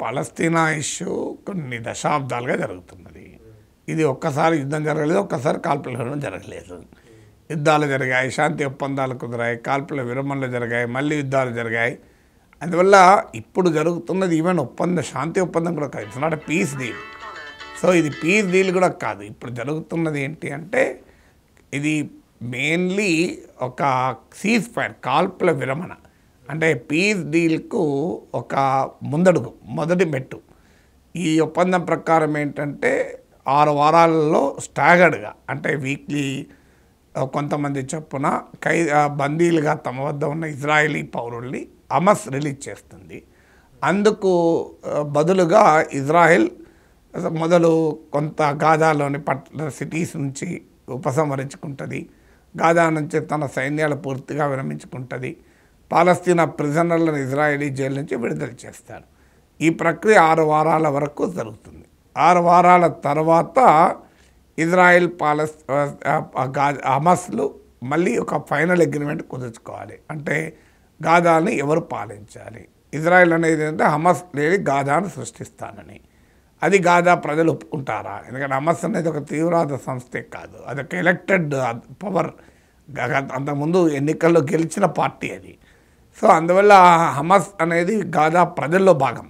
పాలస్తీనా issue కొన్ని దశాబ్దాలుగా జరుగుతున్నది. ఇది ఒక్కసారి యుద్ధం జరగలేదు, ఒక్కసారి కాల్పుల విరమణ జరగలేదు. యుద్ధాలు జరిగాయి, శాంతి ఒప్పందాలు కుదిరాయి, కాల్పుల విరమణలు జరిగాయి, మళ్ళీ యుద్ధాలు జరిగాయి. అందువల్ల ఇప్పుడు జరుగుతున్నది ఈవెన్ శాంతి ఒప్పందం కూడా కాదు. It's not a piece deal. So ఇది పీస్ డీల్ కూడా కాదు. ఇప్పుడు జరుగుతున్నది ఏంటి అంటే ఇది మెయిన్లీ ఒక సీజ్ ఫైర్, కాల్పుల విరమణ. అంటే పీస్ డీల్కు ఒక ముందడుగు, మొదటి మెట్టు. ఈ ఒప్పందం ప్రకారం ఏంటంటే 6 వారాలలో స్టాగర్డ్గా, అంటే వీక్లీ కొంతమంది చొప్పున బందీలుగా తమ వద్ద ఉన్న ఇజ్రాయేలీ పౌరుల్ని హమస్ రిలీజ్ చేస్తుంది. అందుకు బదులుగా ఇజ్రాయెల్ మొదలు కొంత గాజాలోని సిటీస్ నుంచి ఉపసంహరించుకుంటుంది. గాజా నుంచి తన సైన్యాలు పూర్తిగా విరమించుకుంటుంది. పాలస్తీనా ప్రిజనర్లను ఇజ్రాయేలీ జైలు నుంచి విడుదల చేస్తారు. ఈ ప్రక్రియ 6 వారాల వరకు జరుగుతుంది. 6 వారాల తర్వాత ఇజ్రాయెల్ హమస్లు మళ్ళీ ఒక ఫైనల్ అగ్రిమెంట్ కుదుర్చుకోవాలి. అంటే గాజాని ఎవరు పాలించాలి. ఇజ్రాయెల్ అనేది ఏంటంటే హమస్ లేని గాజాను సృష్టిస్తానని. అది గాజా ప్రజలు ఒప్పుకుంటారా? ఎందుకంటే హమస్ అనేది ఒక తీవ్రవాద సంస్థే కాదు, అదొక ఎలక్టెడ్ పవర్, అంతకుముందు ఎన్నికల్లో గెలిచిన పార్టీ అది. సో అందువల్ల హమస్ అనేది గాజా ప్రజల్లో భాగం.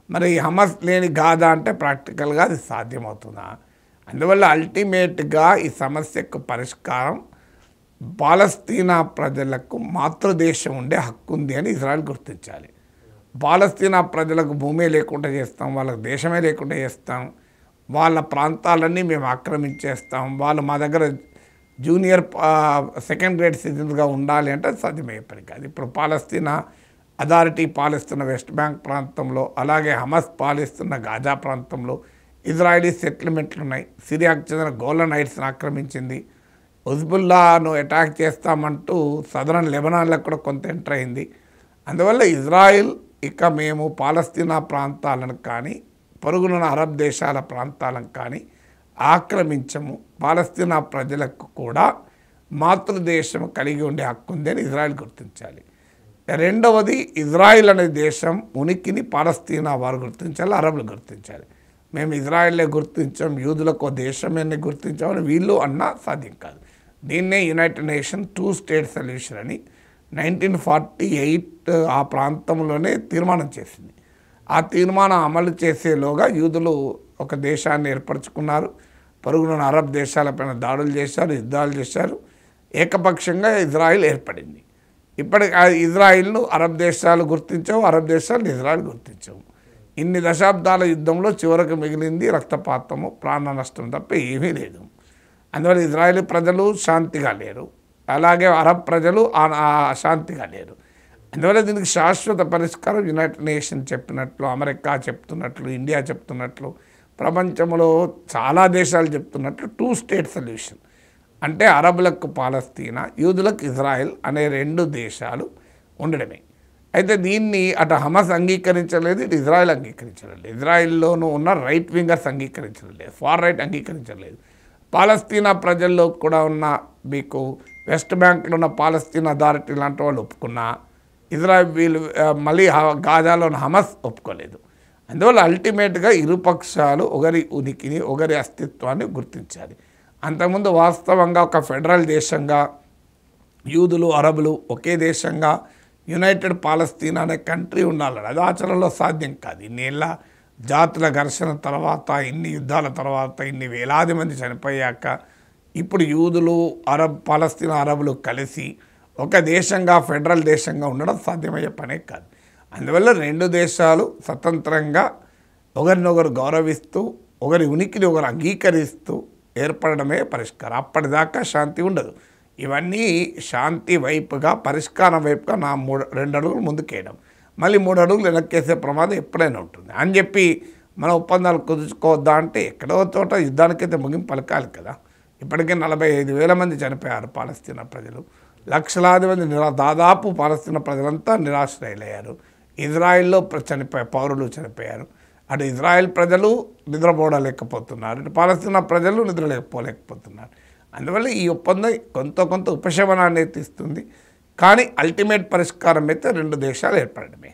మరి హమస్ లేని గాజా అంటే ప్రాక్టికల్గా అది సాధ్యమవుతుందా? అందువల్ల అల్టిమేట్గా ఈ సమస్యకు పరిష్కారం పాలస్తీనా ప్రజలకు మాతృదేశం ఉండే హక్కు ఉంది అని ఇజ్రాయెల్ గుర్తించాలి. పాలస్తీనా ప్రజలకు భూమే లేకుండా చేస్తాం, వాళ్ళకు దేశమే లేకుండా చేస్తాం, వాళ్ళ ప్రాంతాలన్నీ మేము ఆక్రమించేస్తాం, వాళ్ళు మా దగ్గర జూనియర్ సెకండ్ గ్రేడ్ సిటిజన్స్గా ఉండాలి అంటే సాధ్యమయ్యే పని కాదు. ఇప్పుడు పాలస్తీనా అథారిటీ పాలిస్తున్న వెస్ట్ బ్యాంక్ ప్రాంతంలో, అలాగే హమస్ పాలిస్తున్న గాజా ప్రాంతంలో ఇజ్రాయలీ సెటిల్మెంట్లు ఉన్నాయి. సిరియాకు చెందిన గోలాన్ హైట్స్ని ఆక్రమించింది. హెజ్బుల్లాను అటాక్ చేస్తామంటూ సదరన్ లెబనాన్లకు కూడా కొంత ఎంటర్ అయింది. అందువల్ల ఇజ్రాయిల్ ఇక మేము పాలస్తీనా ప్రాంతాలను కానీ పొరుగునున్న అరబ్ దేశాల ప్రాంతాలను కానీ ఆక్రమించము, పాలస్తీనా ప్రజలకు కూడా మాతృదేశం కలిగి ఉండే హక్కు ఉంది అని ఇజ్రాయెల్ గుర్తించాలి. రెండవది, ఇజ్రాయిల్ అనే దేశం ఉనికిని పాలస్తీనా వారు గుర్తించాలి, అరబులు గుర్తించాలి. మేము ఇజ్రాయిల్లే గుర్తించాం, యూదులకు దేశమేనే గుర్తించామని వీళ్ళు అన్నా సాధ్యం కాదు. దీన్నే యునైటెడ్ నేషన్ 2 స్టేట్ సొల్యూషన్ అని 1948 ఆ ప్రాంతంలోనే తీర్మానం చేసింది. ఆ తీర్మానం అమలు చేసేలోగా యూదులు ఒక దేశాన్ని ఏర్పరచుకున్నారు. పొరుగున అరబ్ దేశాలపైన దాడులు చేశారు, యుద్ధాలు చేశారు. ఏకపక్షంగా ఇజ్రాయిల్ ఏర్పడింది. ఇప్పటికి ఇజ్రాయిల్ను అరబ్ దేశాలు గుర్తించవు, అరబ్ దేశాలు ఇజ్రాయిల్ గుర్తించవు. ఇన్ని దశాబ్దాల యుద్ధంలో చివరకు మిగిలింది రక్తపాతము, ప్రాణ నష్టం తప్ప ఏమీ లేదు. అందువల్ల ఇజ్రాయేలీ ప్రజలు శాంతిగా లేరు, అలాగే అరబ్ ప్రజలు అశాంతిగా లేరు. అందువల్ల దీనికి శాశ్వత పరిష్కారం యునైటెడ్ నేషన్ చెప్పినట్లు, అమెరికా చెప్తున్నట్లు, ఇండియా చెప్తున్నట్లు, ప్రపంచంలో చాలా దేశాలు చెప్తున్నట్లు 2 స్టేట్ సొల్యూషన్. అంటే అరబులకు పాలస్తీనా, యూదులకు ఇజ్రాయెల్ అనే 2 దేశాలు ఉండడమే. అయితే దీన్ని అటు హమస్ అంగీకరించలేదు, ఇటు ఇజ్రాయెల్ అంగీకరించలేదు. ఇజ్రాయెల్లోనూ ఉన్న రైట్ వింగర్స్ అంగీకరించలేదు, ఫార్ రైట్ అంగీకరించలేదు. పాలస్తీనా ప్రజల్లో కూడా ఉన్న మీకు వెస్ట్ బ్యాంక్లో ఉన్న పాలస్తీనా అథారిటీ లాంటి వాళ్ళు ఒప్పుకున్నా ఇజ్రాయెల్ వీళ్ళు మళ్ళీ గాజాలో ఉన్న హమస్ ఒప్పుకోలేదు. అందువల్ల అల్టిమేట్గా ఇరుపక్షాలు ఒకరి ఉనికిని, ఒకరి అస్తిత్వాన్ని గుర్తించాలి. అంతకుముందు వాస్తవంగా ఒక ఫెడరల్ దేశంగా యూదులు అరబులు ఒకే దేశంగా యునైటెడ్ పాలస్తీనా అనే కంట్రీ ఉండాలి. అది ఆచరణలో సాధ్యం కాదు. ఇన్నేళ్ళ జాతుల ఘర్షణ తర్వాత, ఇన్ని యుద్ధాల తర్వాత, ఇన్ని వేలాది మంది చనిపోయాక ఇప్పుడు యూదులు పాలస్తీనా అరబులు కలిసి ఒక దేశంగా, ఫెడరల్ దేశంగా ఉండడం సాధ్యమయ్యే పనే కాదు. అందువల్ల 2 దేశాలు స్వతంత్రంగా ఒకరినొకరు గౌరవిస్తూ, ఒకరి ఉనికిని ఒకరు అంగీకరిస్తూ ఏర్పడడమే పరిష్కారం. అప్పటిదాకా శాంతి ఉండదు. ఇవన్నీ శాంతి వైపుగా, పరిష్కారం వైపుగా 2 అడుగులు ముందుకేయడం, మళ్ళీ 3 అడుగులు వెనక్కేసే ప్రమాదం ఎప్పుడైనా ఉంటుంది అని చెప్పి మన ఒప్పందాలు కుదుర్చుకోవద్దా అంటే ఎక్కడో చోట యుద్ధానికైతే ముగింపు పలకాలి కదా. ఇప్పటికే 45,000 మంది చనిపోయారు పాలస్తీనా ప్రజలు, లక్షలాది మంది దాదాపు పాలస్తీనా ప్రజలంతా నిరాశ్రయులయ్యారు. ఇజ్రాయిల్లో పౌరులు చనిపోయారు. అటు ఇజ్రాయెల్ ప్రజలు నిద్రపోలేకపోతున్నారు, ఇటు పాలస్తీనా ప్రజలు నిద్రపోలేకపోతున్నారు. అందువల్ల ఈ ఒప్పందం కొంత ఉపశమనాన్ని తీస్తుంది. కానీ అల్టిమేట్ పరిష్కారం అయితే 2 దేశాలు ఏర్పడడమే.